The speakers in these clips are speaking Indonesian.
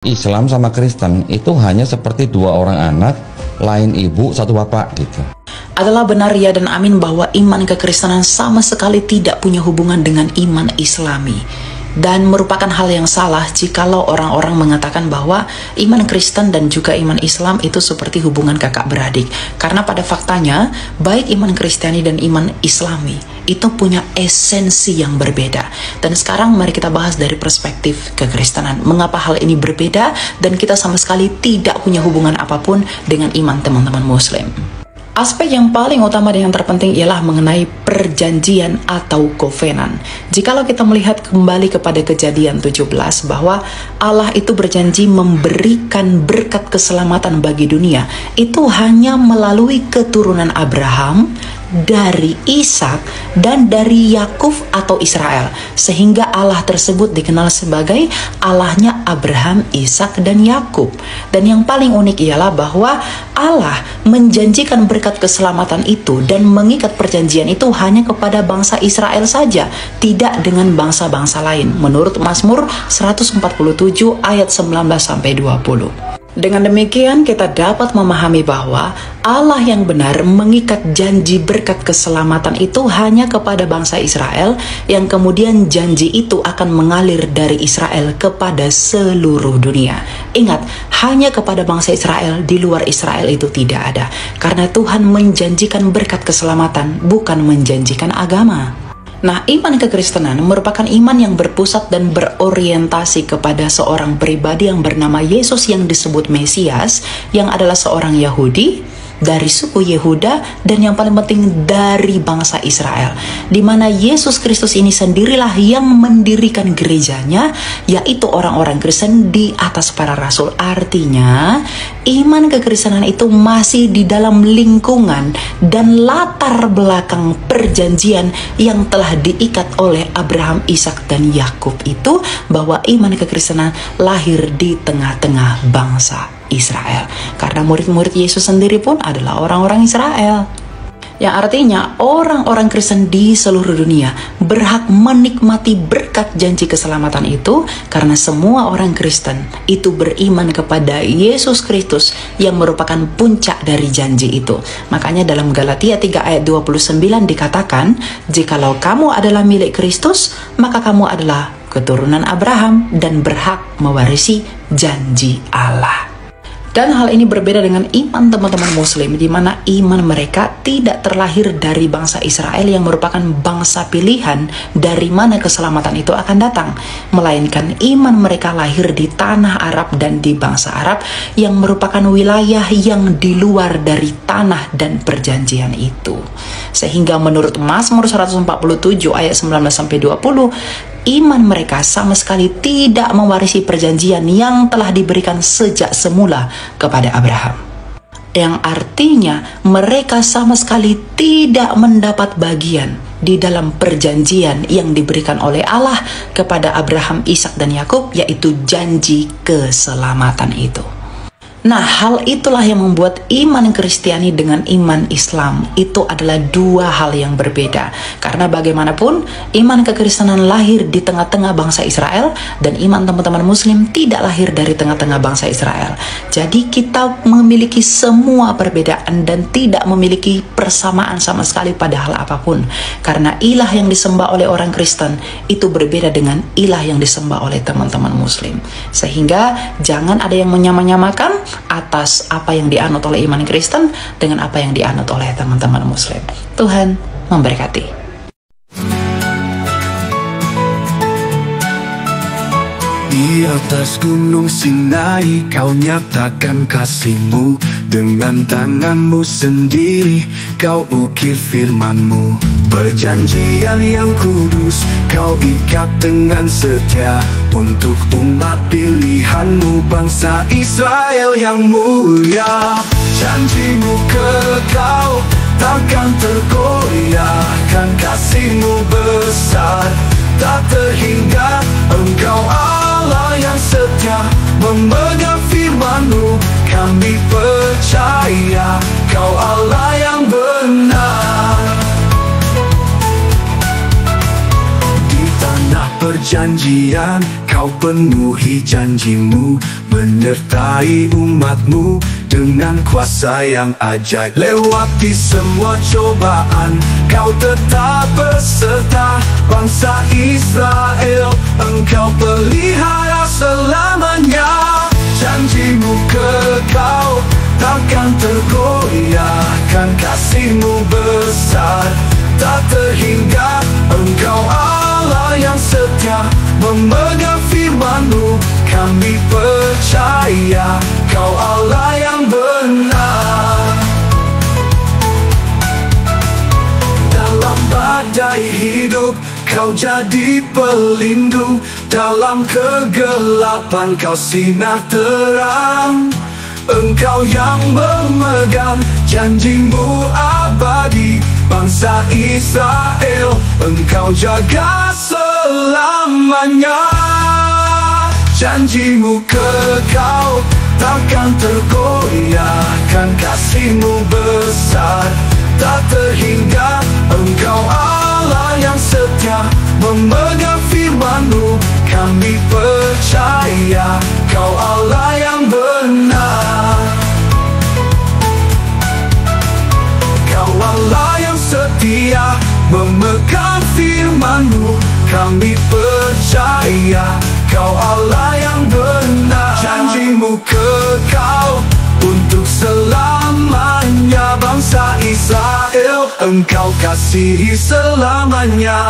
Islam sama Kristen itu hanya seperti dua orang anak, lain ibu, satu bapak gitu. Adalah benar ya dan amin bahwa iman kekristenan sama sekali tidak punya hubungan dengan iman Islami. Dan merupakan hal yang salah jikalau orang-orang mengatakan bahwa iman Kristen dan juga iman Islam itu seperti hubungan kakak beradik. Karena pada faktanya, baik iman Kristiani dan iman Islami itu punya esensi yang berbeda. Dan sekarang mari kita bahas dari perspektif kekristenan. Mengapa hal ini berbeda dan kita sama sekali tidak punya hubungan apapun dengan iman teman-teman Muslim. Aspek yang paling utama dan yang terpenting ialah mengenai perjanjian atau covenant. Jikalau kita melihat kembali kepada Kejadian 17 bahwa Allah itu berjanji memberikan berkat keselamatan bagi dunia, itu hanya melalui keturunan Abraham, dari Ishak dan dari Yakub atau Israel, sehingga Allah tersebut dikenal sebagai Allahnya Abraham, Ishak dan Yakub. Dan yang paling unik ialah bahwa Allah menjanjikan berkat keselamatan itu dan mengikat perjanjian itu hanya kepada bangsa Israel saja, tidak dengan bangsa-bangsa lain, menurut Mazmur 147 ayat 19-20. Dengan demikian kita dapat memahami bahwa Allah yang benar mengikat janji berkat keselamatan itu hanya kepada bangsa Israel, yang kemudian janji itu akan mengalir dari Israel kepada seluruh dunia. Ingat, hanya kepada bangsa Israel, di luar Israel itu tidak ada. Karena Tuhan menjanjikan berkat keselamatan, bukan menjanjikan agama. Nah, iman kekristenan merupakan iman yang berpusat dan berorientasi kepada seorang pribadi yang bernama Yesus yang disebut Mesias, yang adalah seorang Yahudi dari suku Yehuda dan yang paling penting dari bangsa Israel, di mana Yesus Kristus ini sendirilah yang mendirikan gerejanya, yaitu orang-orang Kristen di atas para rasul. Artinya iman kekristenan itu masih di dalam lingkungan dan latar belakang perjanjian yang telah diikat oleh Abraham, Ishak dan Yakub itu, bahwa iman kekristenan lahir di tengah-tengah bangsa Israel. Karena murid-murid Yesus sendiri pun adalah orang-orang Israel. Yang artinya orang-orang Kristen di seluruh dunia berhak menikmati berkat janji keselamatan itu, karena semua orang Kristen itu beriman kepada Yesus Kristus yang merupakan puncak dari janji itu. Makanya dalam Galatia 3 ayat 29 dikatakan, jikalau kamu adalah milik Kristus, maka kamu adalah keturunan Abraham dan berhak mewarisi janji Allah. Dan hal ini berbeda dengan iman teman-teman Muslim, di mana iman mereka tidak terlahir dari bangsa Israel yang merupakan bangsa pilihan dari mana keselamatan itu akan datang, melainkan iman mereka lahir di tanah Arab dan di bangsa Arab yang merupakan wilayah yang di luar dari tanah dan perjanjian itu. Sehingga menurut Mazmur 147 ayat 19-20, iman mereka sama sekali tidak mewarisi perjanjian yang telah diberikan sejak semula kepada Abraham. Yang artinya mereka sama sekali tidak mendapat bagian di dalam perjanjian yang diberikan oleh Allah kepada Abraham, Ishak dan Yakub, yaitu janji keselamatan itu. Nah, hal itulah yang membuat iman Kristiani dengan iman Islam itu adalah dua hal yang berbeda. Karena bagaimanapun, iman kekristenan lahir di tengah-tengah bangsa Israel, dan iman teman-teman Muslim tidak lahir dari tengah-tengah bangsa Israel. Jadi kita memiliki semua perbedaan dan tidak memiliki persamaan sama sekali pada hal apapun. Karena ilah yang disembah oleh orang Kristen itu berbeda dengan ilah yang disembah oleh teman-teman Muslim. Sehingga jangan ada yang menyamakan atas apa yang dianut oleh iman Kristen dengan apa yang dianut oleh teman-teman Muslim. Tuhan memberkati. Di atas gunung Sinai kau nyatakan kasih-Mu, dengan tanganmu sendiri kau ukir firman-Mu. Perjanjian yang kudus kau ikat dengan setia untuk umat pilihan-Mu, bangsa Israel yang mulia. Janji-Mu kekal takkan tergoyahkan, kasih-Mu besar tak terhingga. Engkau Allah yang setia memegang firman-Mu, kami percaya Kau Allah yang benar. Di tanah perjanjian, kau penuhi janjimu, menyertai umatmu dengan kuasa yang ajaib. Lewati semua cobaan, kau tetap berserta bangsa Israel, engkau pelihara selamanya. Janjimu kekal, takkan tergoyahkan, kasihmu besar, tak terhingga. Engkau Allah yang setia, memegang firman-Mu, kami percaya Kau Allah yang benar. Dalam badai hidup, Kau jadi pelindung, dalam kegelapan Kau sinar terang. Engkau yang memegang janjimu abadi, bangsa Israel Engkau jaga selamanya. Janjimu kekal, takkan tergoyahkan, kasihmu besar, tak terhingga. Engkau Allah yang setia, memegang firman-Mu, kami percaya Kau Allah yang benar. Kau Allah yang setia, memegang firman-Mu, kami percaya Kau Allah yang benar. Janjimu kekal untuk selamanya, bangsa Israel Engkau kasihi selamanya.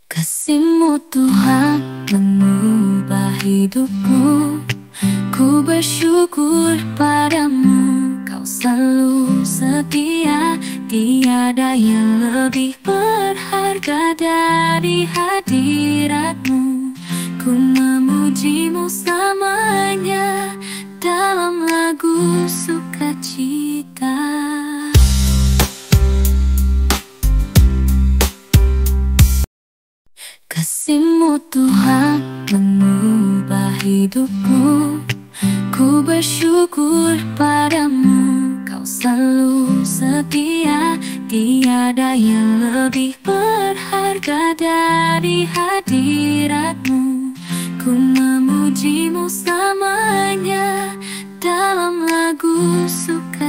Kasih-Mu Tuhan mengubah hidupku, ku bersyukur padamu. Kau selalu setia, tiada yang lebih berharga dari hadirat-Mu. Ku memuji-Mu selamanya dalam lagu sukacita. Kasih-Mu Tuhan mengubah hidupku, ku bersyukur padamu. Kau selalu setia, tiada yang lebih berharga dari hadirat-Mu. Ku memuji-Mu selamanya dalam lagu sukacita.